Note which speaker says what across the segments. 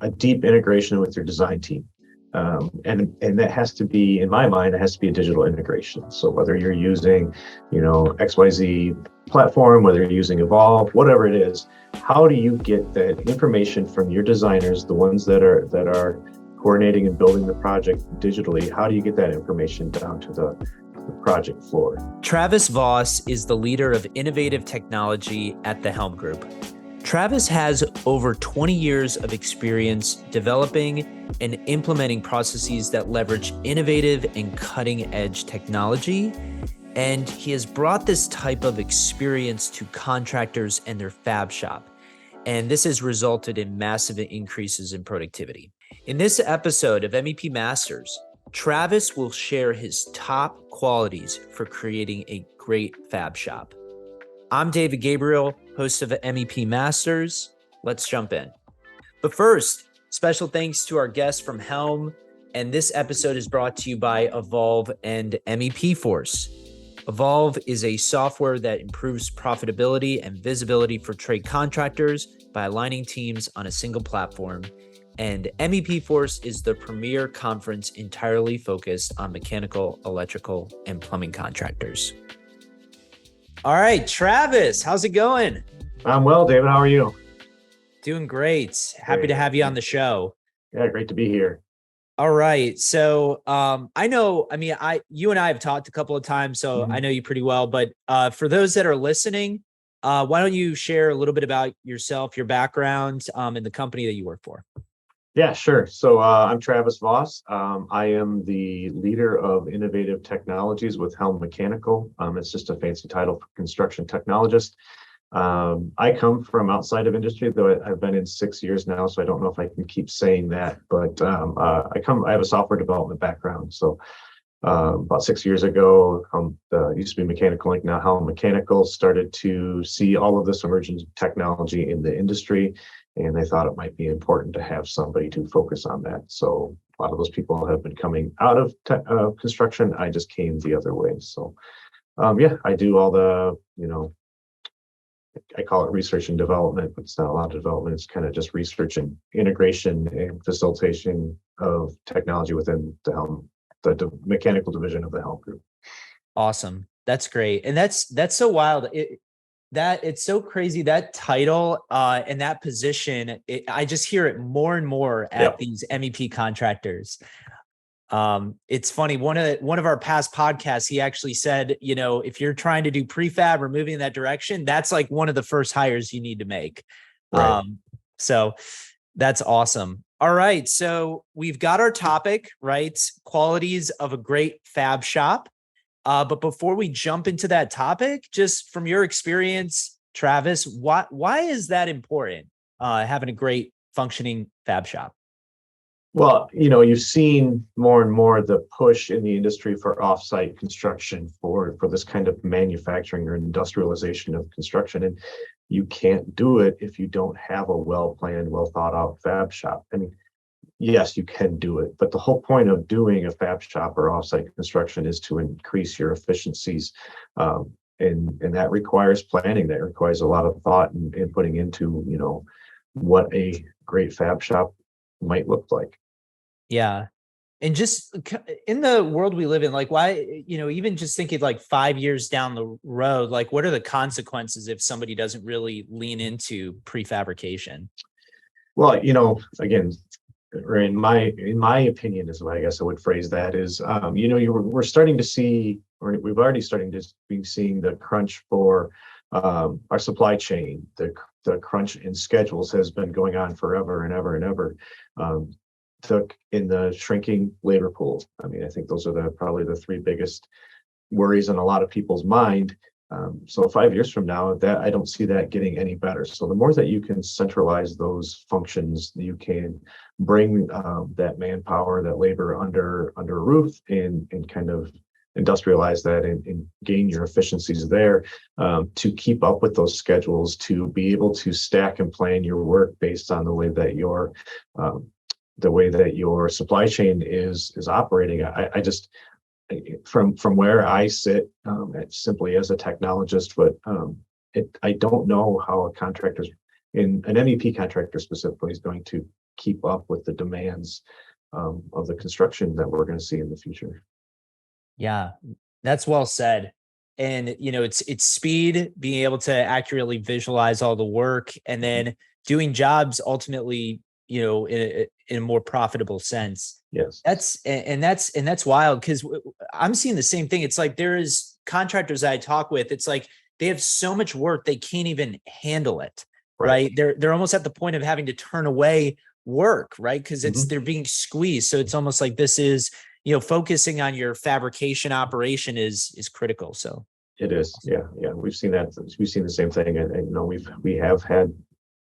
Speaker 1: a deep integration with your design team. And that has to be, in my mind, it has to be a digital integration. So whether you're using, XYZ platform, whether you're using Evolve, whatever it is, how do you get that information from your designers, the ones that are coordinating and building the project digitally? How do you get that information down to the project floor?
Speaker 2: Travis Voss is the leader of innovative technology at the Helm Group. Travis has over 20 years of experience developing and implementing processes that leverage innovative and cutting-edge technology, and he has brought this type of experience to contractors and their fab shop, and this has resulted in massive increases in productivity. In this episode of MEP Masters, Travis will share his top qualities for creating a great fab shop. I'm David Gabriel, host of MEP Masters. Let's jump in. But first, special thanks to our guests from Helm, and this episode is brought to you by Evolve and MEP Force. Evolve is a software that improves profitability and visibility for trade contractors by aligning teams on a single platform. And MEP Force is the premier conference entirely focused on mechanical, electrical, and plumbing contractors. All right, Travis, how's it going?
Speaker 1: I'm well, David. How are you?
Speaker 2: Doing great. Happy to have you on the show.
Speaker 1: Yeah, great to be here.
Speaker 2: All right. So you and I have talked a couple of times, so I know you pretty well. But for those that are listening, why don't you share a little bit about yourself, your background, and the company that you work for?
Speaker 1: Yeah, sure. So I'm Travis Voss. I am the leader of innovative technologies with Helm Mechanical. It's just a fancy title for construction technologist. I come from outside of industry, though I've been in 6 years now, so I don't know if I can keep saying that. But I have a software development background. So about 6 years ago, used to be Mechanical Link, now Helm Mechanical, started to see all of this emerging technology in the industry. And they thought it might be important to have somebody to focus on that. So a lot of those people have been coming out of construction. I just came the other way. So I do all the, I call it research and development, but it's not a lot of development. It's kind of just research and integration and facilitation of technology within the Helm, the mechanical division of the Helm Group.
Speaker 2: Awesome. That's great. And that's so wild. It's so crazy, that title and that position. I just hear it more and more at these MEP contractors. It's funny. One of our past podcasts, he actually said, if you're trying to do prefab or moving in that direction, that's like one of the first hires you need to make.
Speaker 1: Right.
Speaker 2: So that's awesome. All right. So we've got our topic, right? Qualities of a great fab shop. But before we jump into that topic, just from your experience, Travis, why is that important, having a great functioning fab shop?
Speaker 1: Well, you've seen more and more the push in the industry for offsite construction for this kind of manufacturing or industrialization of construction. And you can't do it if you don't have a well-planned, well-thought-out fab shop. I mean, yes, you can do it, but the whole point of doing a fab shop or offsite construction is to increase your efficiencies. And that requires planning. That requires a lot of thought and putting into, what a great fab shop might look like.
Speaker 2: Yeah. And just in the world we live in, like why, even just thinking like 5 years down the road, like what are the consequences if somebody doesn't really lean into prefabrication?
Speaker 1: Well, again, or in my opinion is what I guess I would phrase that is, we're starting to see, or we've already starting to be seeing the crunch for our supply chain. The crunch in schedules has been going on forever and ever and ever. In the shrinking labor pool. I mean, I think those are probably the three biggest worries in a lot of people's mind. So 5 years from now, that I don't see that getting any better. So the more that you can centralize those functions, you can bring that manpower, that labor under a roof and kind of industrialize that and gain your efficiencies there to keep up with those schedules, to be able to stack and plan your work based on the way that your supply chain is operating. I just from where I sit, simply as a technologist, but I don't know how a contractor, in an MEP contractor specifically, is going to keep up with the demands of the construction that we're going to see in the future.
Speaker 2: Yeah, that's well said. And it's speed, being able to accurately visualize all the work, and then doing jobs ultimately, in a more profitable sense.
Speaker 1: Yes.
Speaker 2: That's wild, because I'm seeing the same thing. It's like there is contractors that I talk with. It's like they have so much work they can't even handle it. Right? They're almost at the point of having to turn away work, right? Because they're being squeezed. So it's almost like this is, focusing on your fabrication operation is critical. So
Speaker 1: it is. Yeah. We've seen that. We've seen the same thing. And we have had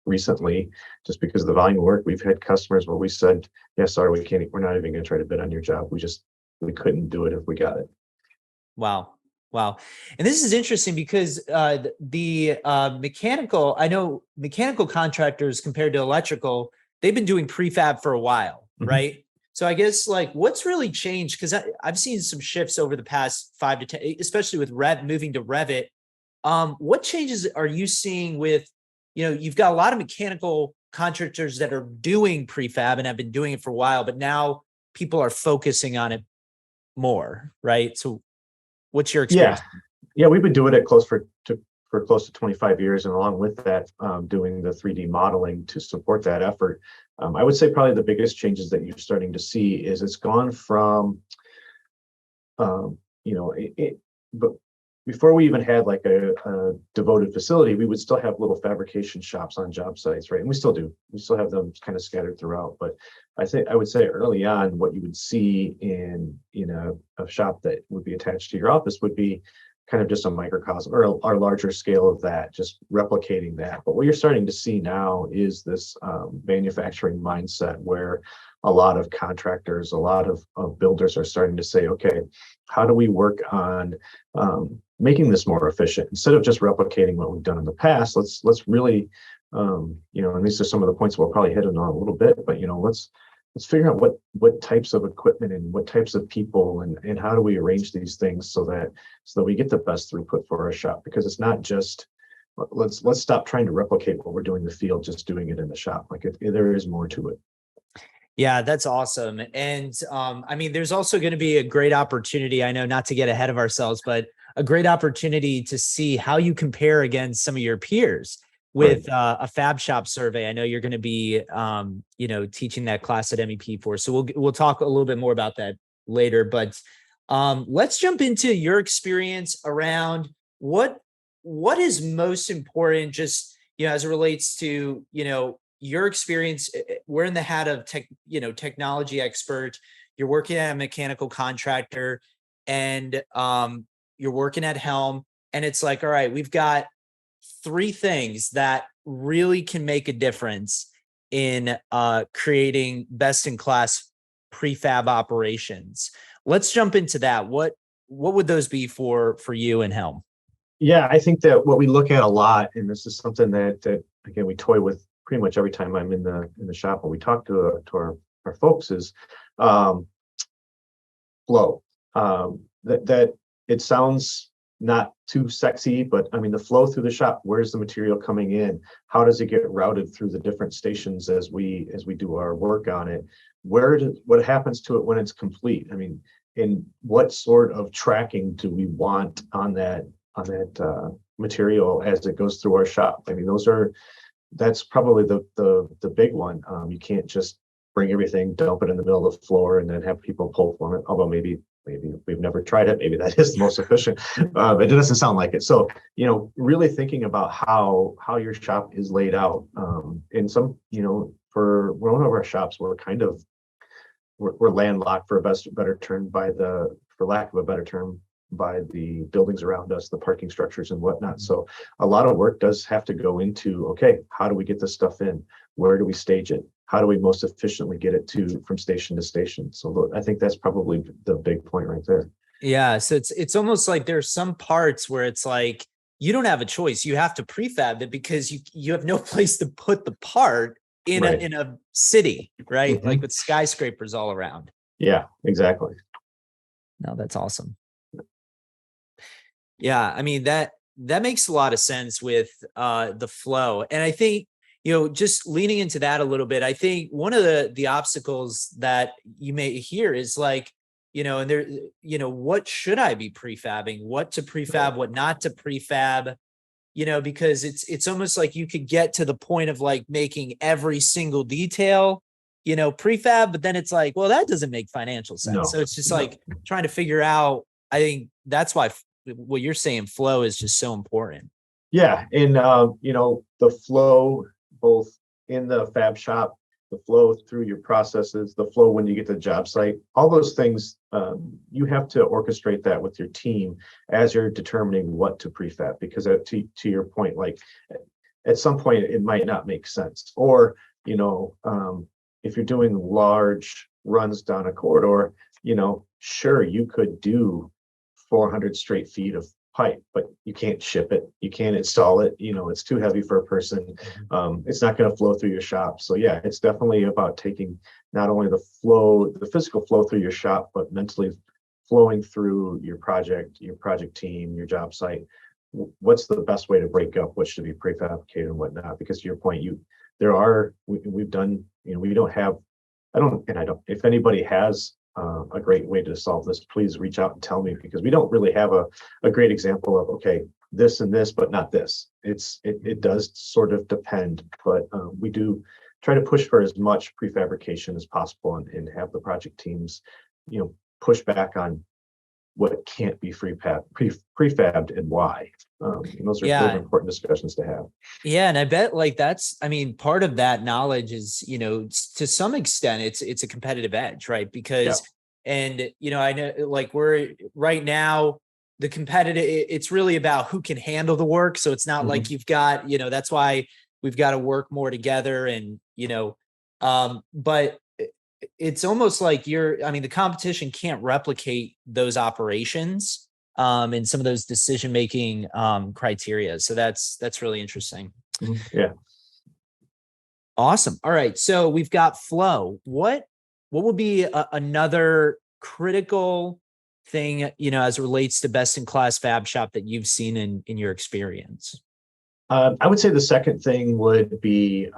Speaker 1: recently, just because of the volume of work, we've had customers where we said, yeah, sorry, we're not even going to try to bid on your job. We couldn't do it if we got it.
Speaker 2: Wow. And this is interesting because the mechanical, I know mechanical contractors compared to electrical, they've been doing prefab for a while, right? So I guess, like, what's really changed? Because I've seen some shifts over the past 5 to 10, especially with moving to Revit. What changes are you seeing with, you've got a lot of mechanical contractors that are doing prefab and have been doing it for a while, but now people are focusing on it more, right? So what's your experience?
Speaker 1: Yeah, we've been doing it close to 25 years, and along with that, doing the 3D modeling to support that effort. I would say probably the biggest changes that you're starting to see is it's gone from, but before we even had like a devoted facility, we would still have little fabrication shops on job sites, right? And we still do. We still have them kind of scattered throughout. But I would say early on, what you would see in a shop that would be attached to your office would be kind of just a microcosm or a larger scale of that, just replicating that. But what you're starting to see now is this manufacturing mindset where a lot of contractors, a lot of builders are starting to say, okay, how do we work on making this more efficient instead of just replicating what we've done in the past? Let's really, and these are some of the points we'll probably hit on a little bit, but let's figure out what types of equipment and what types of people and how do we arrange these things so that we get the best throughput for our shop, because it's not just let's stop trying to replicate what we're doing in the field, just doing it in the shop. Like there is more to it.
Speaker 2: Yeah, that's awesome. And I mean, there's also going to be a great opportunity, I know, not to get ahead of ourselves, but a great opportunity to see how you compare against some of your peers with a fab shop survey. I know you're going to be, teaching that class at MEP for. So we'll talk a little bit more about that later. But let's jump into your experience around what is most important, just as it relates to your experience. We're in the hat of technology expert. You're working at a mechanical contractor, and you're working at Helm, and it's like, all right, we've got 3 things that really can make a difference in creating best-in-class prefab operations. Let's jump into that. What would those be for you and Helm?
Speaker 1: Yeah, I think that what we look at a lot, and this is something that again we toy with pretty much every time I'm in the shop when we talk to our folks, is flow. That it sounds not too sexy, but I mean the flow through the shop. Where's the material coming in? How does it get routed through the different stations as we do our work on it? What happens to it when it's complete? I mean, and what sort of tracking do we want on that material as it goes through our shop? I mean, that's probably the big one. You can't just bring everything, dump it in the middle of the floor, and then have people pull from it. Although maybe we've never tried it. Maybe that is the most efficient. It doesn't sound like it. So really thinking about how your shop is laid out. In some, for one of our shops, we're landlocked, for lack of a better term, by the buildings around us, the parking structures and whatnot. So a lot of work does have to go into, okay, how do we get this stuff in? Where do we stage it? How do we most efficiently get it from station to station? So I think that's probably the big point right there.
Speaker 2: Yeah. So it's almost like there's some parts where it's like, you don't have a choice. You have to prefab it because you have no place to put the part in a city, right? Mm-hmm. Like with skyscrapers all around.
Speaker 1: Yeah, exactly.
Speaker 2: No, that's awesome. Yeah, I mean that makes a lot of sense with the flow. And I think, just leaning into that a little bit, I think one of the obstacles that you may hear is like, and there, what should I be prefabbing, what to prefab, what not to prefab, because it's almost like you could get to the point of like making every single detail, prefab, but then it's like, well, that doesn't make financial sense.
Speaker 1: No,
Speaker 2: So it's just
Speaker 1: no.
Speaker 2: like trying to figure out, I think that's why what you're saying, flow is just so important.
Speaker 1: Yeah, and the flow both in the fab shop, the flow through your processes, the flow when you get to the job site, all those things, you have to orchestrate that with your team as you're determining what to prefab. Because to your point, like at some point it might not make sense, or if you're doing large runs down a corridor, sure you could do 400 straight feet of pipe, but you can't ship it, you can't install it, it's too heavy for a person. It's not going to flow through your shop. So yeah, it's definitely about taking not only the physical flow through your shop, but mentally flowing through your project team, your job site. What's the best way to break up what should be prefabricated and whatnot? Because to your point, we've done, we don't have, I don't, if anybody has a great way to solve this, please reach out and tell me, because we don't really have a great example of, okay, this and this, but not this. It does sort of depend, but we do try to push for as much prefabrication as possible, and have the project teams, push back on what can't be prefabbed and why. Those are important discussions to have.
Speaker 2: Yeah. And I bet like part of that knowledge is, to some extent it's a competitive edge, right? Because, and, I know like we're right now, the competitive, it's really about who can handle the work. So it's not like you've got, that's why we've got to work more together, and, but it's almost like the competition can't replicate those operations and some of those decision-making criteria. So that's really interesting.
Speaker 1: Yeah.
Speaker 2: Awesome. All right. So we've got flow. What would be another critical thing, as it relates to best-in-class fab shop that you've seen in your experience?
Speaker 1: I would say the second thing would be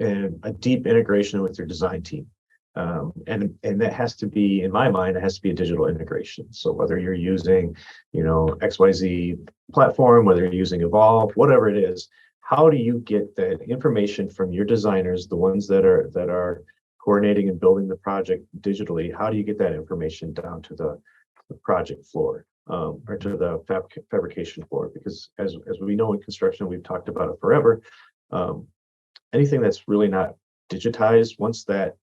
Speaker 1: a deep integration with your design team. And that has to be, in my mind, it has to be a digital integration. So whether you're using, XYZ platform, whether you're using Evolve, whatever it is, how do you get that information from your designers, the ones that are coordinating and building the project digitally? How do you get that information down to the project floor, or to the fabrication floor? Because as we know in construction, we've talked about it forever. Anything that's really not digitized, once that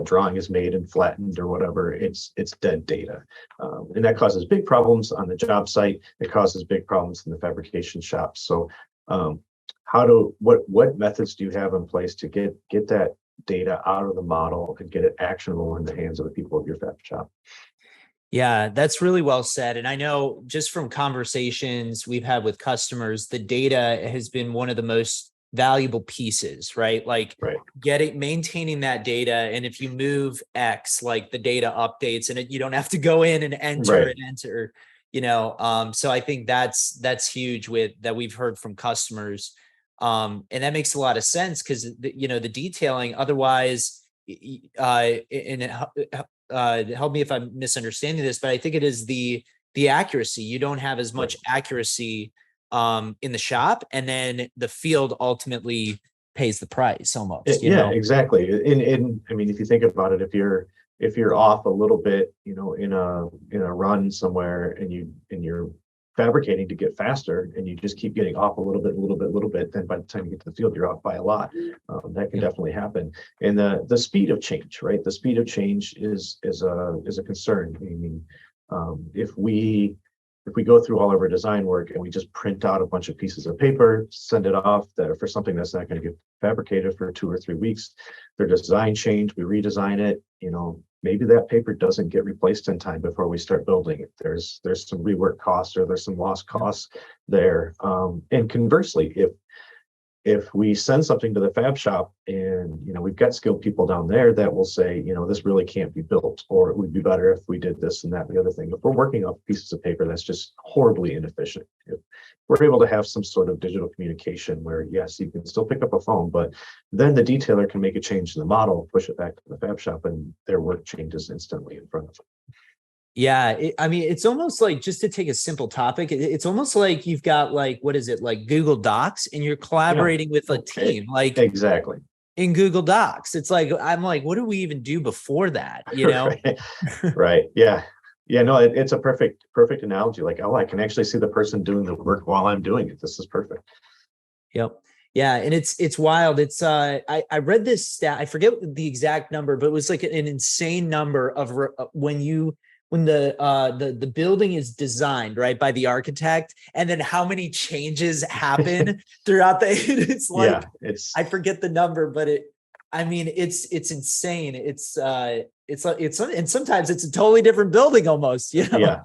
Speaker 1: drawing is made and flattened or whatever, it's dead data. And that causes big problems on the job site. It causes big problems in the fabrication shop. So what methods do you have in place to get that data out of the model and get it actionable in the hands of the people of your fab shop?
Speaker 2: Yeah, that's really well said. And I know just from conversations we've had with customers, the data has been one of the most valuable pieces, right? Like maintaining that data. And if you move X, like the data updates, and you don't have to go in and enter and enter, so I think that's huge that we've heard from customers. And that makes a lot of sense, because the detailing otherwise, help me if I'm misunderstanding this, but I think it is the accuracy. You don't have as much accuracy in the shop, and then the field ultimately pays the price almost.
Speaker 1: Exactly. And I mean, if you think about it, if you're off a little bit, in a run somewhere, and you're fabricating to get faster, and you just keep getting off a little bit, then by the time you get to the field, you're off by a lot. That can definitely happen. And the speed of change, right? The speed of change is a concern. I mean, if we go through all of our design work and we just print out a bunch of pieces of paper, send it off for something that's not going to get fabricated for 2 or 3 weeks, their design change, we redesign it, maybe that paper doesn't get replaced in time before we start building it. There's some rework costs, or there's some lost costs there. And conversely, if we send something to the fab shop and, we've got skilled people down there that will say, this really can't be built, or it would be better if we did this and that and the other thing. If we're working off pieces of paper, that's just horribly inefficient. If we're able to have some sort of digital communication where, yes, you can still pick up a phone, but then the detailer can make a change in the model, push it back to the fab shop, and their work changes instantly in front of them.
Speaker 2: Yeah, I mean, it's almost like, just to take a simple topic, it's almost like you've got like, what is it, like Google Docs, and you're collaborating with a team, like
Speaker 1: exactly
Speaker 2: in Google Docs. It's like, I'm like, what do we even do before that?
Speaker 1: Right. Right. Yeah. Yeah. No, it's a perfect analogy. Like, oh, I can actually see the person doing the work while I'm doing it. This is perfect.
Speaker 2: Yep. Yeah, and it's wild. It's I read this stat. I forget the exact number, but it was like an insane number of when the building is designed, right, by the architect, and then how many changes happen throughout the it's like,
Speaker 1: yeah,
Speaker 2: I forget the number, but it's insane. It's and sometimes it's a totally different building almost,
Speaker 1: Yeah,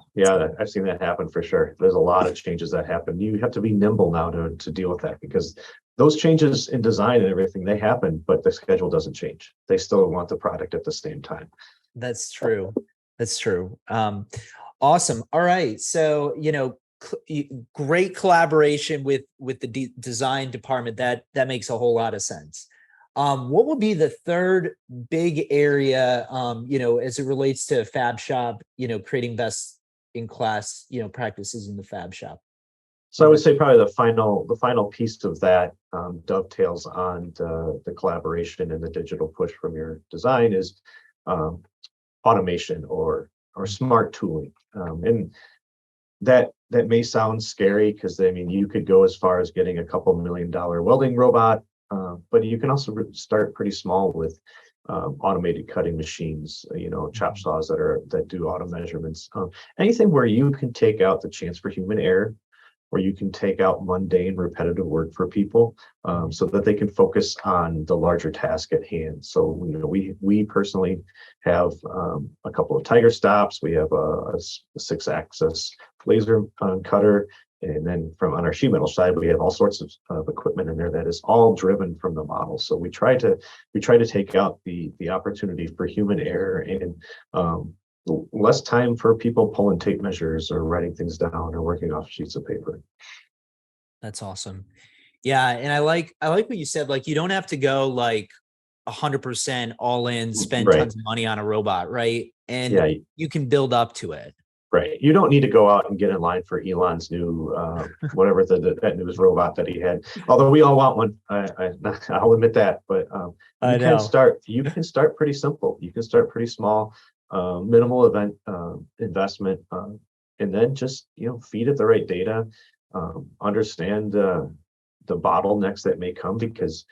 Speaker 1: I've seen that happen for sure. There's a lot of changes that happen. You have to be nimble now to deal with that, because those changes in design and everything, they happen, but the schedule doesn't change. They still want the product at the same time.
Speaker 2: That's true. That's true. Awesome. All right. So, great collaboration with the design department. That makes a whole lot of sense. What would be the third big area, as it relates to fab shop, creating best in class, practices in the fab shop?
Speaker 1: So I would say probably the final piece of that dovetails on the collaboration and the digital push from your design is automation or smart tooling. And that may sound scary, because you could go as far as getting a couple $1 million welding robot, but you can also start pretty small with automated cutting machines, chop saws that do auto measurements, anything where you can take out the chance for human error, where you can take out mundane, repetitive work for people, so that they can focus on the larger task at hand. So, we personally have a couple of Tiger stops. We have a 6-axis laser cutter, and then on our sheet metal side, we have all sorts of equipment in there that is all driven from the model. So we try to take out the opportunity for human error, and less time for people pulling tape measures or writing things down or working off sheets of paper.
Speaker 2: That's awesome. Yeah. And I like what you said, like, you don't have to go like 100% all in, spend
Speaker 1: Right.
Speaker 2: tons of money on a robot. Right. And
Speaker 1: Yeah.
Speaker 2: you can build up to it.
Speaker 1: Right. You don't need to go out and get in line for Elon's new, whatever that newest robot that he had. Although we all want one, I'll admit that. But you can start pretty simple. You can start pretty small, minimal investment, and then just feed it the right data, understand the bottlenecks that may come, because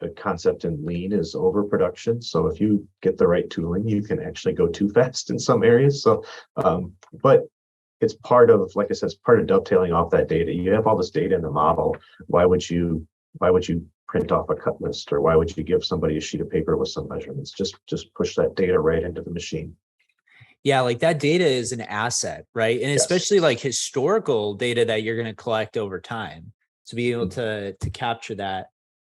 Speaker 1: the concept in lean is overproduction. So if you get the right tooling, you can actually go too fast in some areas. So, but it's part of, like I said, it's part of dovetailing off that data. You have all this data in the model. Why would you print off a cut list, or why would you give somebody a sheet of paper with some measurements? Just push that data right into the machine.
Speaker 2: Yeah, like that data is an asset, right? And especially like historical data that you're going to collect over time, to be able to capture that.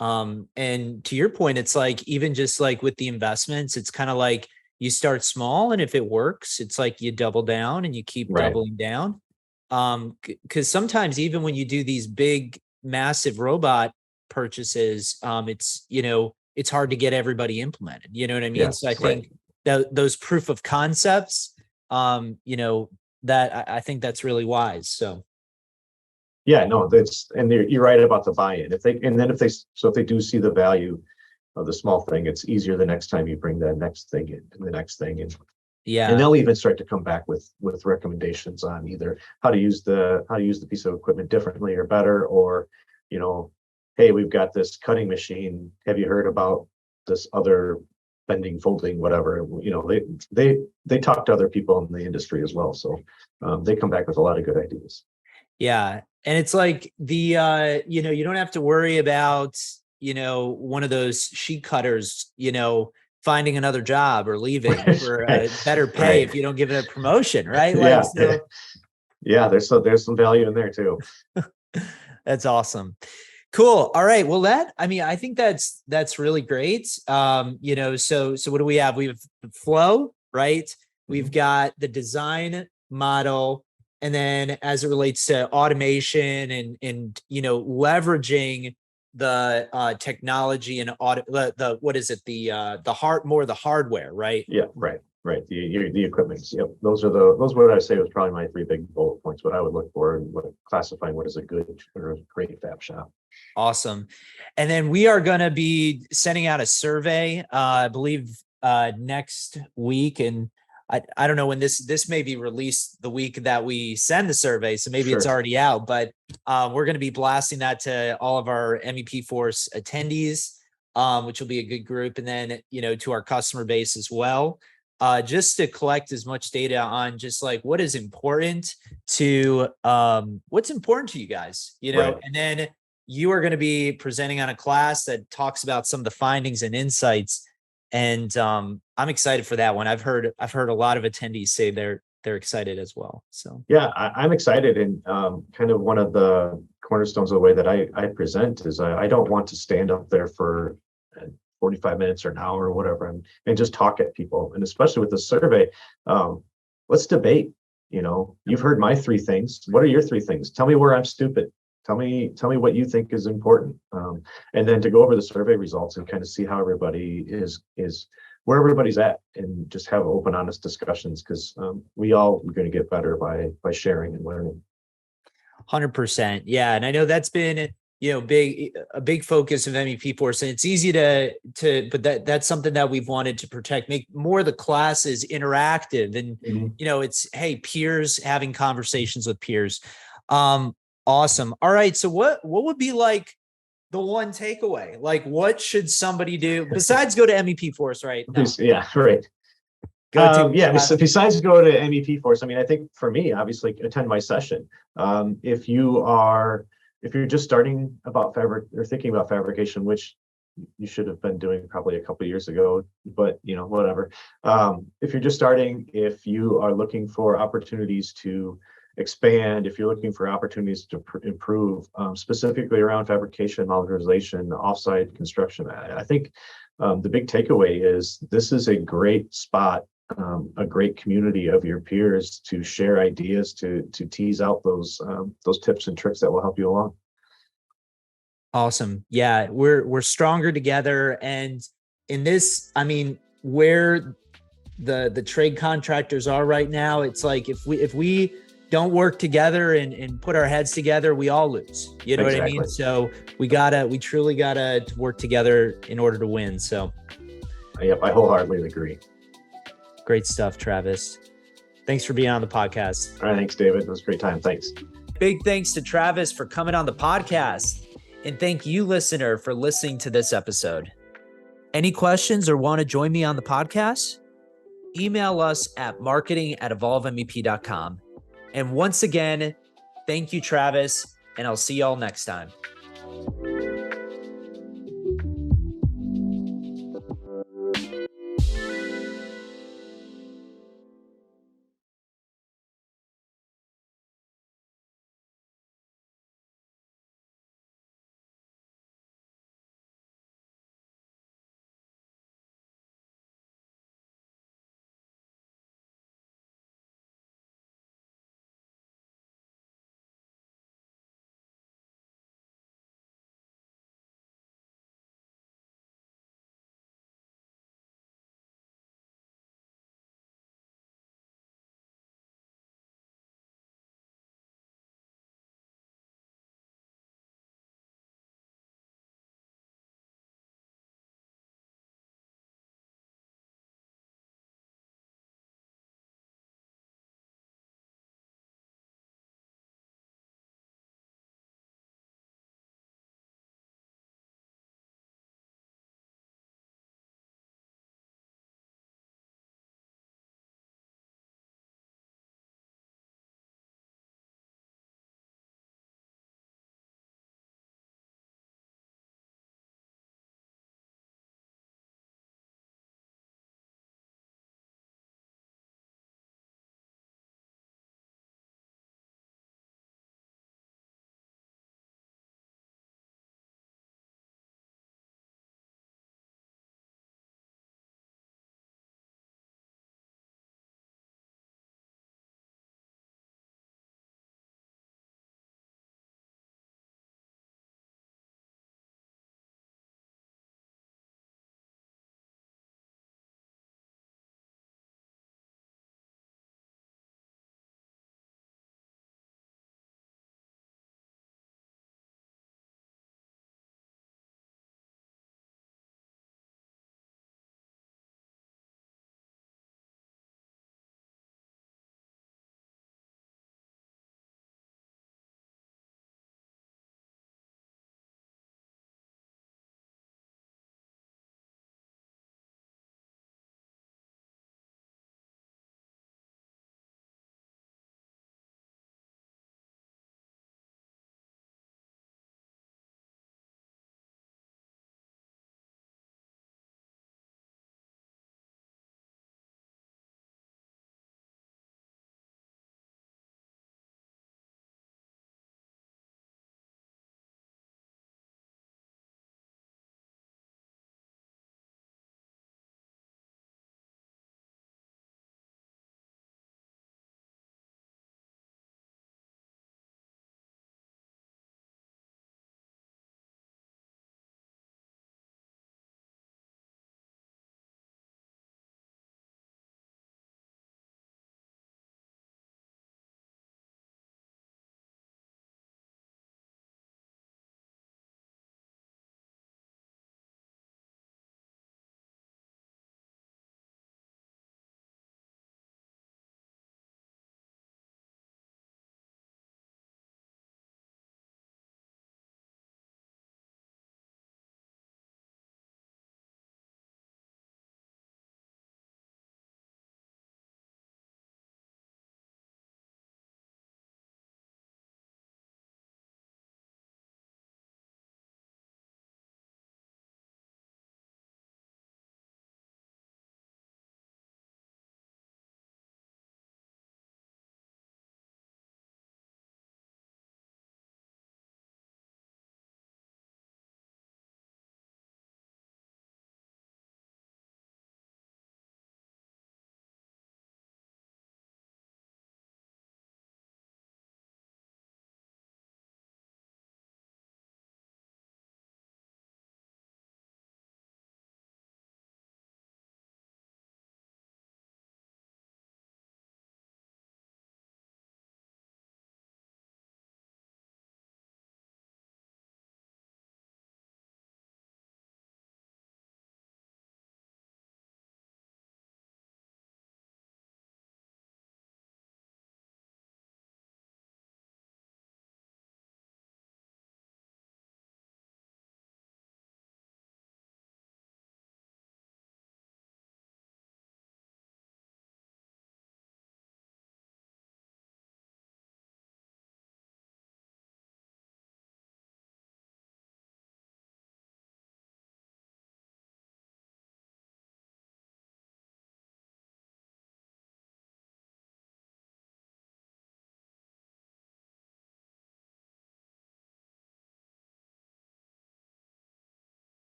Speaker 2: And to your point, it's like, even just like with the investments, it's kind of like you start small, and if it works, it's like you double down and you keep doubling down. Because sometimes even when you do these big, massive robot purchases, it's hard to get everybody implemented. You know what I mean? So I think those proof of concepts, that I think that's really wise. So.
Speaker 1: Yeah, no, you're right about the buy-in. If they do see the value of the small thing, it's easier the next time you bring that next thing in, and the next thing in. Yeah. And they'll even start to come back with recommendations on either how to use the piece of equipment differently or better, or, hey, we've got this cutting machine. Have you heard about this other bending, folding, whatever? They talk to other people in the industry as well. So they come back with a lot of good ideas.
Speaker 2: Yeah. And it's like you don't have to worry about, one of those sheet cutters, finding another job or leaving for better pay if you don't give it a promotion, right?
Speaker 1: Yeah, there's some value in there too.
Speaker 2: That's awesome. Cool. All right. Well, I think that's really great. So what do we have? We have the flow, right? We've got the design model, and then as it relates to automation and leveraging the technology and the what is it? The hardware, right?
Speaker 1: Yeah, right. The equipment. Yep. Those what I say was probably my three big bullet points, what I would look for and classifying what is a good or a great fab shop.
Speaker 2: Awesome. And then we are going to be sending out a survey, I believe, next week. And I don't know when this may be released the week that we send the survey. So maybe it's already out, but we're going to be blasting that to all of our MEP Force attendees, which will be a good group. And then, to our customer base as well, just to collect as much data on just like what is important to, what's important to you guys,
Speaker 1: Right.
Speaker 2: and then you are going to be presenting on a class that talks about some of the findings and insights. And I'm excited for that one. I've heard a lot of attendees say they're excited as well. So
Speaker 1: yeah, I'm excited, and kind of one of the cornerstones of the way that I present is I don't want to stand up there for 45 minutes or an hour or whatever and just talk at people. And especially with the survey, let's debate. You've heard my three things. What are your three things? Tell me where I'm stupid. Tell me what you think is important, and then to go over the survey results and kind of see how everybody is where everybody's at, and just have open, honest discussions, because we all are going to get better by sharing and learning.
Speaker 2: 100%, yeah, and I know that's been a big focus of MEP Force, and it's easy but that's something that we've wanted to protect, make more of the classes interactive, and it's peers having conversations with peers. Awesome. All right. So what would be like the one takeaway? Like, what should somebody do besides go to MEP Force, right? No.
Speaker 1: Yeah, right. Besides go to MEP Force, I think for me, obviously, attend my session. If you're just starting about thinking about fabrication, which you should have been doing probably a couple of years ago, but whatever. If you're just starting, if you are looking for opportunities to expand, if you're looking for opportunities to improve, specifically around fabrication, modularization, offsite construction, I think the big takeaway is this is a great spot, a great community of your peers to share ideas, to tease out those tips and tricks that will help you along.
Speaker 2: Awesome. Yeah, we're stronger together. And in this, where the trade contractors are right now, it's like if we don't work together and put our heads together, we all lose. You know what I mean? So we truly gotta work together in order to win. So
Speaker 1: yep, I wholeheartedly agree.
Speaker 2: Great stuff, Travis. Thanks for being on the podcast.
Speaker 1: All right, thanks, David. It was a great time. Thanks.
Speaker 2: Big thanks to Travis for coming on the podcast. And thank you, listener, for listening to this episode. Any questions or want to join me on the podcast? Email us at marketing@evolvemep.com. And once again, thank you, Travis, and I'll see y'all next time.